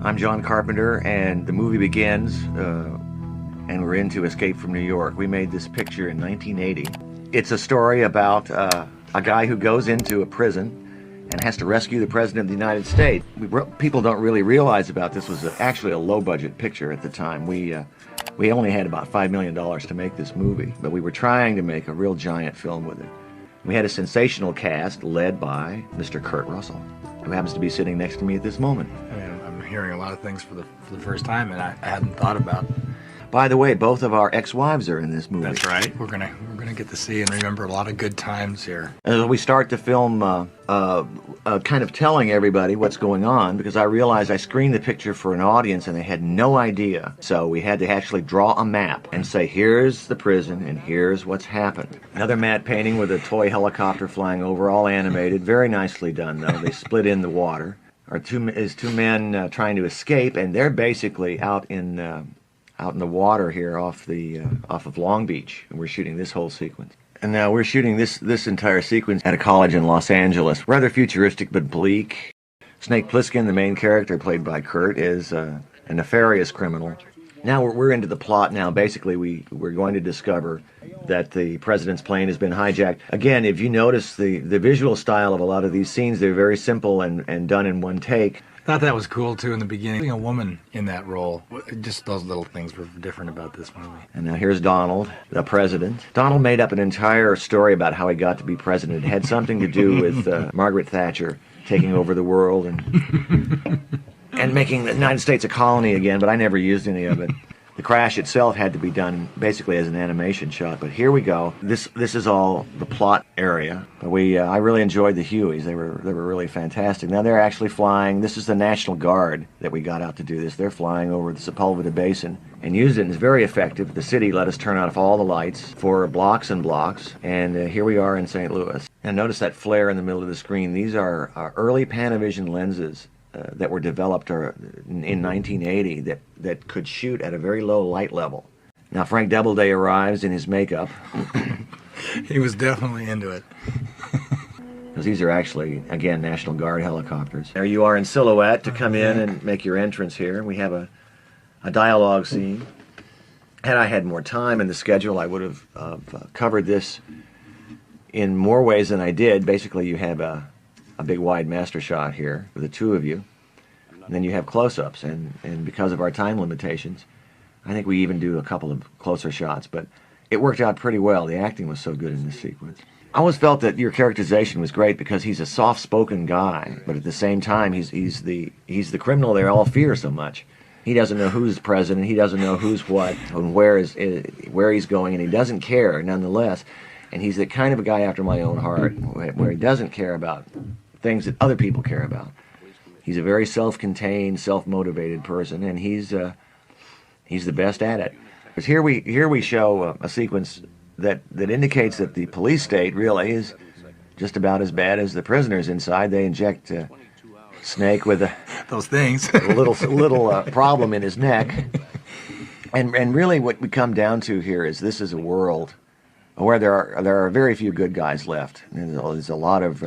I'm John Carpenter, and the movie begins, and we're into Escape from New York. We made this picture in 1980. It's a story about a guy who goes into a prison and has to rescue the President of the United States. People don't really realize about this was actually a low-budget picture at the time. We only had about $5 million to make this movie, but we were trying to make a real giant film with it. We had a sensational cast led by Mr. Kurt Russel, who happens to be sitting next to me at this moment. I'm hearing a lot of things for the first time, and I hadn't thought about. By the way, both of our ex-wives are in this movie. That's right. We're gonna get to see and remember a lot of good times here. As we start to film, kind of telling everybody what's going on, because I realized I screened the picture for an audience and they had no idea. So we had to actually draw a map and say, here's the prison and here's what's happened. Another matte painting with a toy helicopter flying over, all animated. Very nicely done, though. They split in the water. Our two men trying to escape, and they're basically out in the water here off of Long Beach, and we're shooting this whole sequence. And now we're shooting this entire sequence at a college in Los Angeles. Rather futuristic but bleak. Snake Plissken, the main character played by Kurt, is a nefarious criminal. Now we're into the plot now. Basically, we're going to discover that the president's plane has been hijacked. Again, if you notice the visual style of a lot of these scenes, they're very simple and done in one take. I thought that was cool, too, in the beginning. A woman in that role. Just those little things were different about this movie. And now here's Donald, the president. Donald made up an entire story about how he got to be president. It had something to do with Margaret Thatcher taking over the world and making the United States a colony again, but I never used any of it. The crash itself had to be done basically as an animation shot, but here we go. This is all the plot area. But I really enjoyed the Hueys. They were really fantastic. Now they're actually flying. This is the National Guard that we got out to do this. They're flying over the Sepulveda Basin and used it, and it's very effective. The city let us turn off all the lights for blocks and blocks, and here we are in St. Louis. And notice that flare in the middle of the screen. These are early Panavision lenses that were developed in 1980 that could shoot at a very low light level. Now Frank Doubleday arrives in his makeup. He was definitely into it. Because these are actually, again, National Guard helicopters. There you are in silhouette to come in and make your entrance here. We have a dialogue scene. Had I had more time in the schedule, I would have covered this in more ways than I did. Basically, you have a big wide master shot here with the two of you, and then you have close-ups, and because of our time limitations, I think we even do a couple of closer shots, but it worked out pretty well. The acting was so good in this sequence. I always felt that your characterization was great because he's a soft-spoken guy, but at the same time he's the criminal they all fear so much. He doesn't know who's president, he doesn't know who's what, and where he's going, and he doesn't care nonetheless. And he's the kind of a guy after my own heart, where he doesn't care about things that other people care about. He's a very self-contained, self-motivated person, and he's the best at it. Because here we show a sequence that indicates that the police state really is just about as bad as the prisoners inside. They inject Snake with those things, a little problem in his neck, and really what we come down to here is this is a world where there are very few good guys left. There's a lot of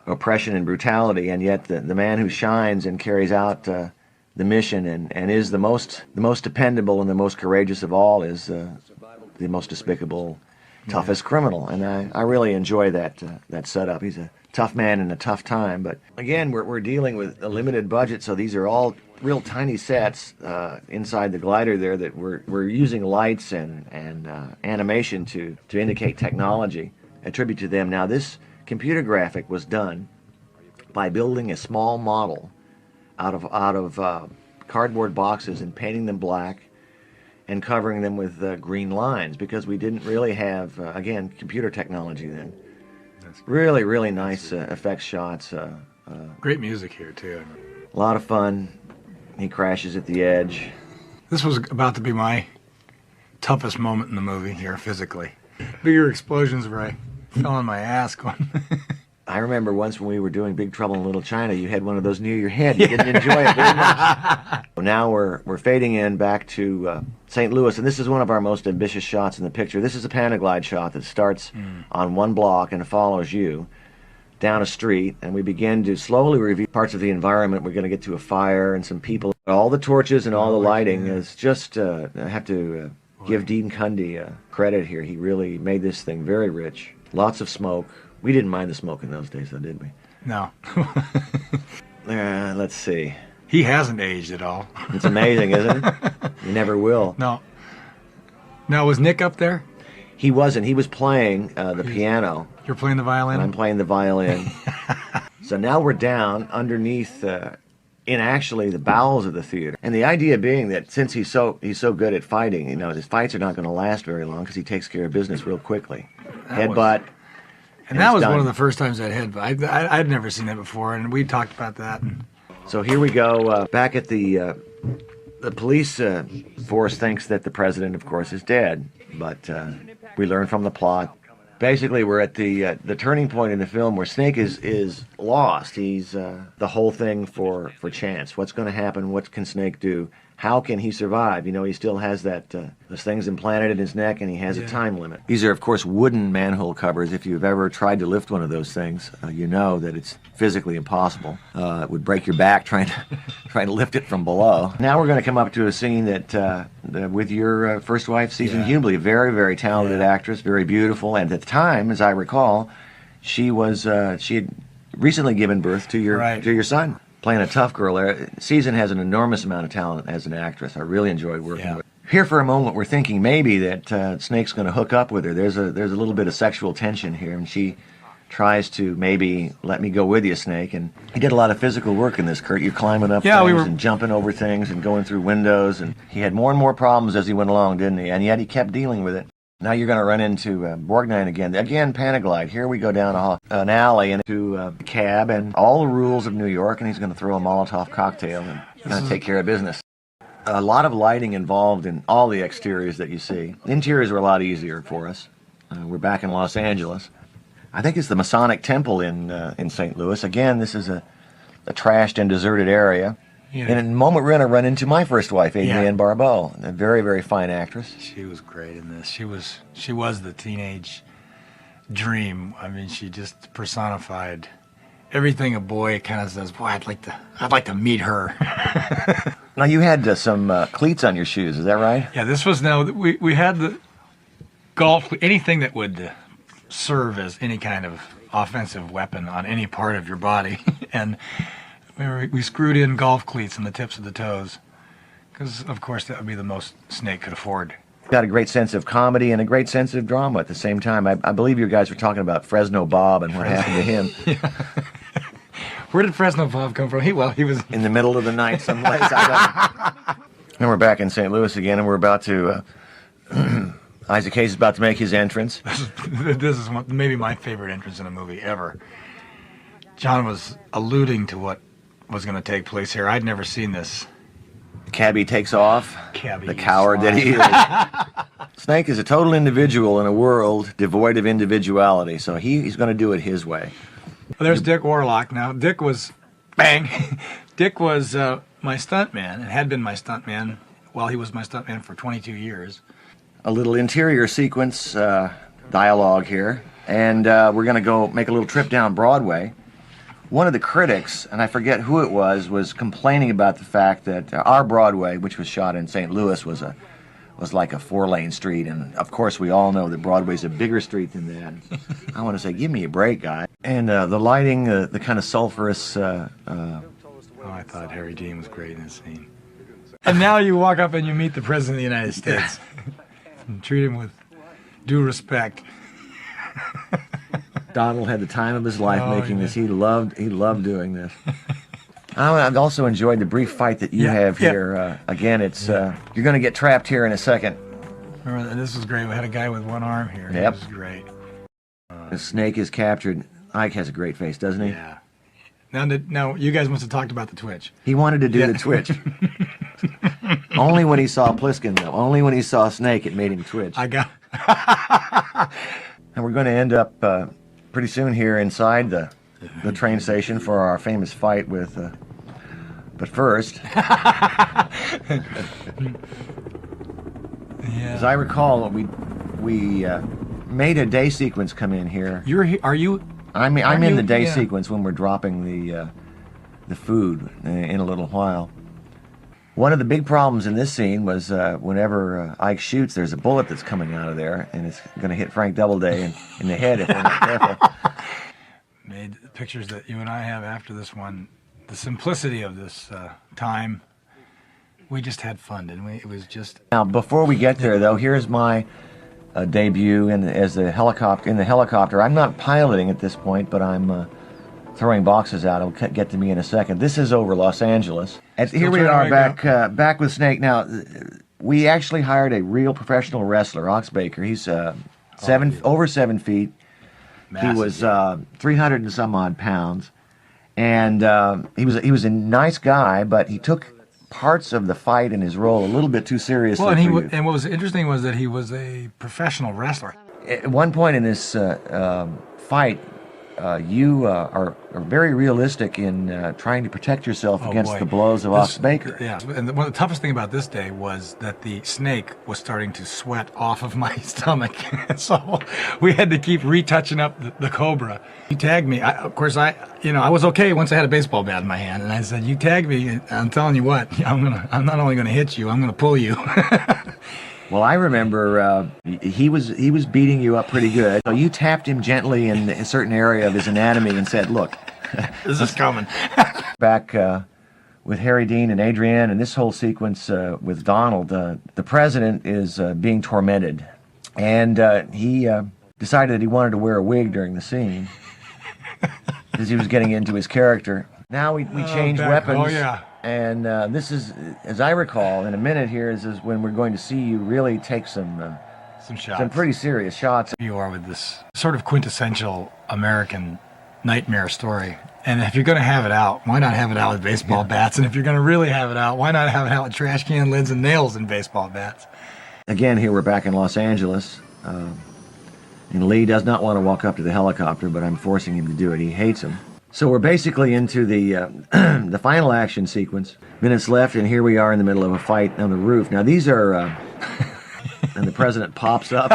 oppression and brutality, and yet the man who shines and carries out the mission and is the most dependable and the most courageous of all is the most despicable, toughest criminal. And I really enjoy that setup. He's a tough man in a tough time, but again we're dealing with a limited budget, so these are all real tiny sets inside the glider there that we're using lights and animation to indicate technology, attribute to them. Now this computer graphic was done by building a small model out of cardboard boxes and painting them black and covering them with green lines, because we didn't really have again computer technology then. Really, really nice effects shots. Great music here too. A lot of fun. He crashes at the edge. This was about to be my toughest moment in the movie here, physically. Bigger explosions where I fell on my ass going. I remember once when we were doing Big Trouble in Little China, you had one of those near your head. You didn't enjoy it very much. Now we're fading in back to St. Louis, and this is one of our most ambitious shots in the picture. This is a Panaglide shot that starts on one block and follows you. down a street, and we begin to slowly review parts of the environment. We're going to get to a fire and some people. All the torches and all the lighting is just, I have to give Dean Cundy credit here. He really made this thing very rich. Lots of smoke. We didn't mind the smoke in those days, though, did we? No. Let's see. He hasn't aged at all. It's amazing, isn't it? You never will. No. Now, was Nick up there? He wasn't. He was playing the piano. You're playing the violin? And I'm playing the violin. So now we're down underneath, in actually the bowels of the theater. And the idea being that since he's so good at fighting, you know, his fights are not going to last very long because he takes care of business real quickly. Headbutt. And that was one of the first times I'd headbutt. I'd never seen that before, and we talked about that. So here we go, back at the police force thinks that the president, of course, is dead. But we learn from the plot. Basically, we're at the turning point in the film where Snake is lost. He's the whole thing for chance. What's going to happen? What can Snake do? How can he survive? You know, he still has that those things implanted in his neck, and he has a time limit. These are, of course, wooden manhole covers. If you've ever tried to lift one of those things, you know that it's physically impossible. It would break your back trying to lift it from below. Now we're going to come up to a scene that with your first wife, Susan Hubley, a very, very talented actress, very beautiful, and at the time, as I recall, she had recently given birth to your son. Playing a tough girl there. Susan has an enormous amount of talent as an actress. I really enjoyed working with her. Here for a moment, we're thinking maybe that Snake's going to hook up with her. There's a little bit of sexual tension here, and she tries to maybe let me go with you, Snake. And he did a lot of physical work in this, Kurt. You're climbing up things and jumping over things and going through windows, and he had more and more problems as he went along, didn't he? And yet he kept dealing with it. Now you're going to run into Borgnine again. Again, Panaglide. Here we go down an alley into a cab and all the rules of New York, and he's going to throw a Molotov cocktail and going to take care of business. A lot of lighting involved in all the exteriors that you see. Interiors were a lot easier for us. We're back in Los Angeles. I think it's the Masonic Temple in St. Louis. Again, this is a trashed and deserted area. Yeah. And in a moment, we're going to run into my first wife, Adrienne Barbeau, a very, very fine actress. She was great in this. She was the teenage dream. I mean, she just personified everything a boy kind of says. Boy, I'd like to meet her. Now you had some cleats on your shoes. Is that right? Yeah, this was we had the golf, anything that would serve as any kind of offensive weapon on any part of your body, and we screwed in golf cleats in the tips of the toes, because of course that would be the most Snake could afford. Got a great sense of comedy and a great sense of drama at the same time. I believe you guys were talking about Fresno Bob and what happened to him. Where did Fresno Bob come from? He was in the middle of the night someplace. And we're back in St. Louis again, and we're about to. Isaac Hayes is about to make his entrance. This is maybe my favorite entrance in a movie ever. John was alluding to what was going to take place here. I'd never seen this. Cabby takes off. Cabby, the coward that he is. Snake is a total individual in a world devoid of individuality, so he's going to do it his way. Well, there's Dick Warlock now. Dick was Dick was my stuntman, and had been my stuntman while he was my stuntman for 22 years. A little interior sequence dialogue here, and we're going to go make a little trip down Broadway. One of the critics, and I forget who it was complaining about the fact that our Broadway, which was shot in St. Louis, was like a 4-lane street, and of course we all know that Broadway's a bigger street than that. I want to say, give me a break, guy. And the lighting, the kind of sulfurous. I thought Harry Dean was great in this scene. And now you walk up and you meet the President of the United States. And treat him with due respect. Donald had the time of his life making this. He loved doing this. I've also enjoyed the brief fight that you have here. Again, it's you're going to get trapped here in a second. Remember, this was great. We had a guy with one arm here. Yep. This was great. The Snake is captured. Ike has a great face, doesn't he? Yeah. Now, you guys must have talked about the twitch. He wanted to do the twitch. Only when he saw Pliskin, though. Only when he saw Snake, it made him twitch. I got. And we're going to end up pretty soon here inside the train station for our famous fight with. But first, as I recall, we made a day sequence come in here. Are you I'm in the day Yeah. sequence when we're dropping the food in a little while. One of the big problems in this scene was whenever Ike shoots, there's a bullet that's coming out of there, and it's going to hit Frank Doubleday in the head if we're not careful. Made the pictures that you and I have after this one, the simplicity of this time, we just had fun, didn't we? It was just... Now, before we get there, though, here's my debut in the helicopter. I'm not piloting at this point, but I'm throwing boxes out. It'll get to me in a second. This is over Los Angeles. Here we are back with Snake. Now, we actually hired a real professional wrestler, Ox Baker. He's over 7 feet. Massive, he was 300 and some odd pounds, and he was a nice guy, but he took parts of the fight and his role a little bit too seriously. Well, and what was interesting was that he was a professional wrestler. At one point in this fight, you are very realistic in trying to protect yourself against the blows of Ox Baker. Yeah, and one of the toughest thing about this day was that the snake was starting to sweat off of my stomach, so we had to keep retouching up the cobra. You tagged me. Of course, I was okay once I had a baseball bat in my hand, and I said, "You tagged me. I'm telling you what, I'm not only gonna hit you, I'm gonna pull you." Well, I remember he was beating you up pretty good. So you tapped him gently in a certain area of his anatomy and said, "Look, this is coming." Back with Harry Dean and Adrienne, and this whole sequence with Donald, the president is being tormented, and he decided that he wanted to wear a wig during the scene because he was getting into his character. Now we changed weapons. Oh yeah. And this is, as I recall, in a minute here is when we're going to see you really take some shots. Some pretty serious shots. You are with this sort of quintessential American nightmare story. And if you're going to have it out, why not have it out with baseball bats? And if you're going to really have it out, why not have it out with trash can lids and nails and baseball bats? Again, here we're back in Los Angeles. And Lee does not want to walk up to the helicopter, but I'm forcing him to do it. He hates him. So we're basically into the the final action sequence. Minutes left, and here we are in the middle of a fight on the roof. Now these are, and the president pops up,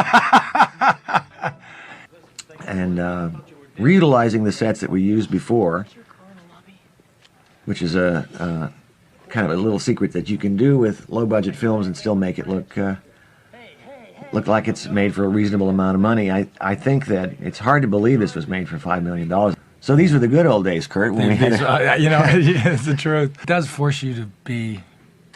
and reutilizing the sets that we used before, which is a kind of a little secret that you can do with low-budget films and still make it look like it's made for a reasonable amount of money. I think that it's hard to believe this was made for $5 million. So these were the good old days, Kurt. When we had it's the truth. It does force you to be.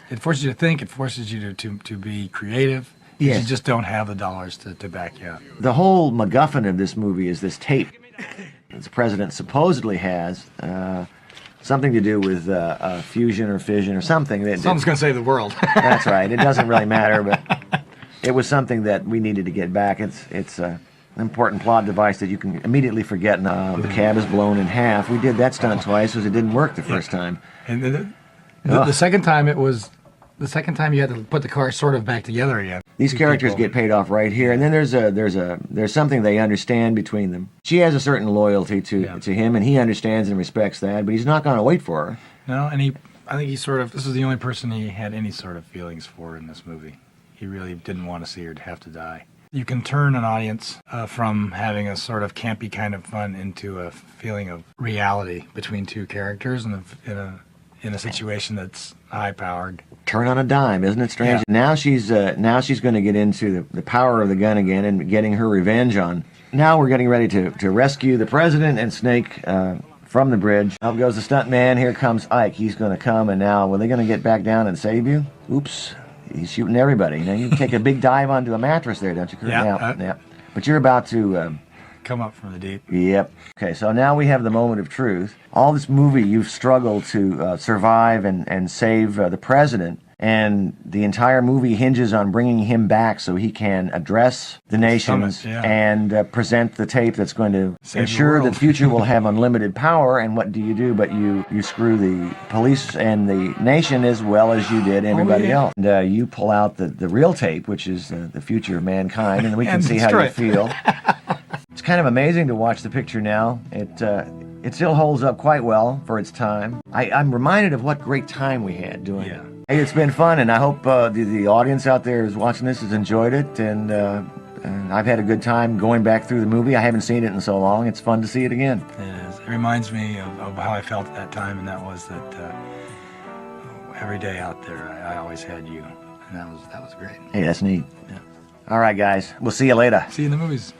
It forces you to think. It forces you to be creative. Yes. You just don't have the dollars to back you up. The whole MacGuffin of this movie is this tape. The president supposedly has something to do with fusion or fission or something. Someone's going to save the world. That's right. It doesn't really matter, but it was something that we needed to get back. It's an important plot device that you can immediately forget. And, the cab is blown in half. We did that stunt twice because it didn't work the first time. And the second time it was. The second time you had to put the car sort of back together again. These characters get paid off right here, and then there's something they understand between them. She has a certain loyalty to him, and he understands and respects that, but he's not going to wait for her. No, and I think this is the only person he had any sort of feelings for in this movie. He really didn't want to see her have to die. You can turn an audience from having a sort of campy kind of fun into a feeling of reality between two characters in a situation that's high-powered. Turn on a dime, isn't it strange? Yeah. Now she's going to get into the power of the gun again and getting her revenge on. Now we're getting ready to rescue the president and Snake from the bridge. Up goes the stunt man. Here comes Ike. He's going to come, and now, are they going to get back down and save you? Oops. He's shooting everybody. Now you take a big dive onto a mattress there, don't you, Kurt? Yeah. But you're about to... come up from the deep. Yep. Okay, so now we have the moment of truth. All this movie, you've struggled to survive and save the president, and the entire movie hinges on bringing him back so he can address the nations and present the tape that's going to ensure that the future will have unlimited power. And what do you do? But you screw the police and the nation as well as you did everybody else. And you pull out the real tape, which is the future of mankind, and we can see how you feel. It's kind of amazing to watch the picture now. It still holds up quite well for its time. I'm reminded of what great time we had doing it. Hey, it's been fun, and I hope the audience out there who's watching this has enjoyed it. And I've had a good time going back through the movie. I haven't seen it in so long. It's fun to see it again. It is. It reminds me of how I felt at that time, and that was that every day out there, I always had you, and that was great. Hey, that's neat. Yeah. All right, guys. We'll see you later. See you in the movies.